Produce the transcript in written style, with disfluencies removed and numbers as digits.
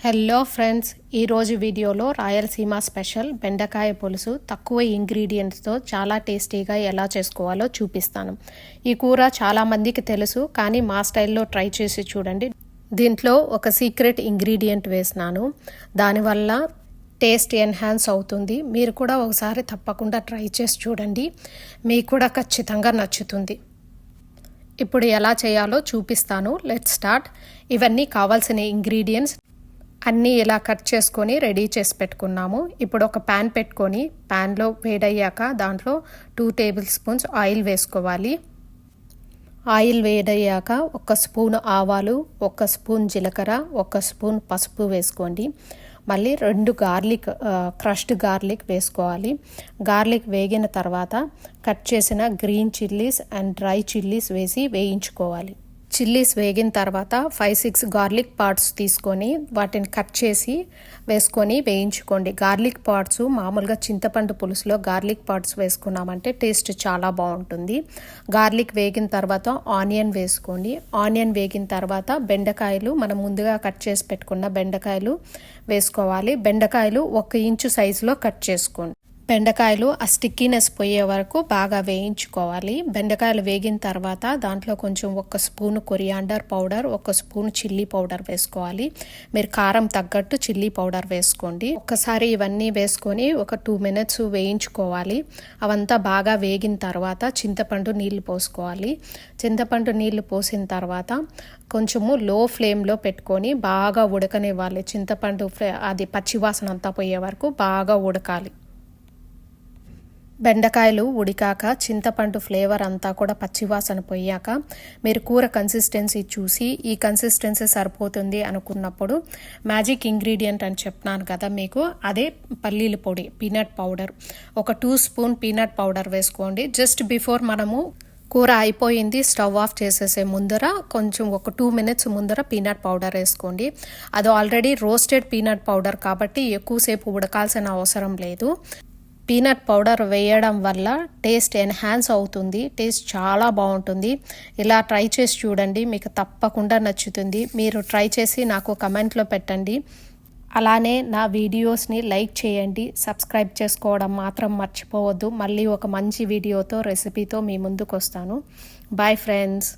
Hello friends, ఈరోజు వీడియోలో Rayalaseema special బెండకాయ పులుసు తక్కువ ఇంగ్రీడియంట్స్తో చాలా టేస్టీగా ఎలా చేసుకోవాలో చూపిస్తాను. ఈ కూర చాలామందికి తెలుసు, కానీ మా స్టైల్లో ట్రై చేసి చూడండి. దీంట్లో ఒక సీక్రెట్ ఇంగ్రీడియంట్ వేసినాను, దానివల్ల టేస్ట్ ఎన్హాన్స్ అవుతుంది. మీరు కూడా ఒకసారి తప్పకుండా ట్రై చేసి చూడండి, మీకు కూడా ఖచ్చితంగా నచ్చుతుంది. ఇప్పుడు ఎలా చేయాలో చూపిస్తాను. Let's start. ఇవన్నీ కావాల్సిన ఇంగ్రీడియంట్స్ అన్నీ ఇలా కట్ చేసుకొని రెడీ చేసి పెట్టుకున్నాము. ఇప్పుడు ఒక ప్యాన్ పెట్టుకొని ప్యాన్లో వేడయ్యాక దాంట్లో 2 టేబుల్ స్పూన్స్ ఆయిల్ వేసుకోవాలి. ఆయిల్ వేడయ్యాక 1 స్పూన్ ఆవాలు, 1 స్పూన్ జీలకర్ర, 1 స్పూన్ పసుపు వేసుకోండి. మళ్ళీ 2 క్రష్డ్ గార్లిక్ వేసుకోవాలి. గార్లిక్ వేగిన తర్వాత కట్ చేసిన green chillies and dry chillies వేసి వేయించుకోవాలి. చిల్లీస్ వేగిన తర్వాత 5-6 గార్లిక్ పార్ట్స్ తీసుకొని వాటిని కట్ చేసి వేసుకొని వేయించుకోండి. గార్లిక్ పార్ట్స్ మామూలుగా చింతపండు పులుసులో గార్లిక్ పార్ట్స్ వేసుకున్నామంటే టేస్ట్ చాలా బాగుంటుంది. గార్లిక్ వేగిన తర్వాత ఆనియన్ వేసుకోండి. ఆనియన్ వేగిన తర్వాత బెండకాయలు, మనం ముందుగా కట్ చేసి పెట్టుకున్న బెండకాయలు వేసుకోవాలి. బెండకాయలు 1 ఇంచు సైజులో కట్ చేసుకోండి. బెండకాయలు ఆ స్టిక్కీనెస్ పోయే వరకు బాగా వేయించుకోవాలి. బెండకాయలు వేగిన తర్వాత దాంట్లో కొంచెం 1 spoon coriander powder, 1 spoon chilli powder వేసుకోవాలి. మీరు కారం తగ్గట్టు చిల్లీ పౌడర్ వేసుకోండి. ఒక్కసారి ఇవన్నీ వేసుకొని ఒక 2 మినిట్స్ వేయించుకోవాలి. అవంతా బాగా వేగిన తర్వాత చింతపండు నీళ్లు పోసుకోవాలి. చింతపండు నీళ్లు పోసిన తర్వాత కొంచెము లో ఫ్లేమ్లో పెట్టుకొని బాగా ఉడకనివ్వాలి. చింతపండు అది పచ్చివాసన అంతా పోయే వరకు బాగా ఉడకాలి. బెండకాయలు ఉడికాక చింతపండు ఫ్లేవర్ అంతా కూడా పచ్చివాసన పోయాక మీరు కూర కన్సిస్టెన్సీ చూసి ఈ కన్సిస్టెన్సీ సరిపోతుంది అనుకున్నప్పుడు మ్యాజిక్ ఇంగ్రీడియంట్ అని చెప్పినాను కదా మీకు, అదే పల్లీల పొడి, పీనట్ పౌడర్. ఒక 2 స్పూన్ పీనట్ పౌడర్ వేసుకోండి. జస్ట్ బిఫోర్ మనము కూర అయిపోయింది స్టవ్ ఆఫ్ చేసేసే ముందర కొంచెం ఒక 2 మినిట్స్ ముందర పీనట్ పౌడర్ వేసుకోండి. అది ఆల్రెడీ రోస్టెడ్ పీనట్ పౌడర్ కాబట్టి ఎక్కువసేపు ఉడకాల్సిన అవసరం లేదు. పీనట్ పౌడర్ వేయడం వల్ల టేస్ట్ ఎన్హాన్స్ అవుతుంది. టేస్ట్ చాలా బాగుంటుంది. ఇలా ట్రై చేసి చూడండి, మీకు తప్పకుండా నచ్చుతుంది. మీరు ట్రై చేసి నాకు కమెంట్లో పెట్టండి. అలానే నా వీడియోస్ని లైక్ చేయండి, సబ్స్క్రైబ్ చేసుకోవడం మాత్రం మర్చిపోవద్దు. మళ్ళీ ఒక మంచి వీడియోతో, రెసిపీతో మీ ముందుకు వస్తాను. Bye friends.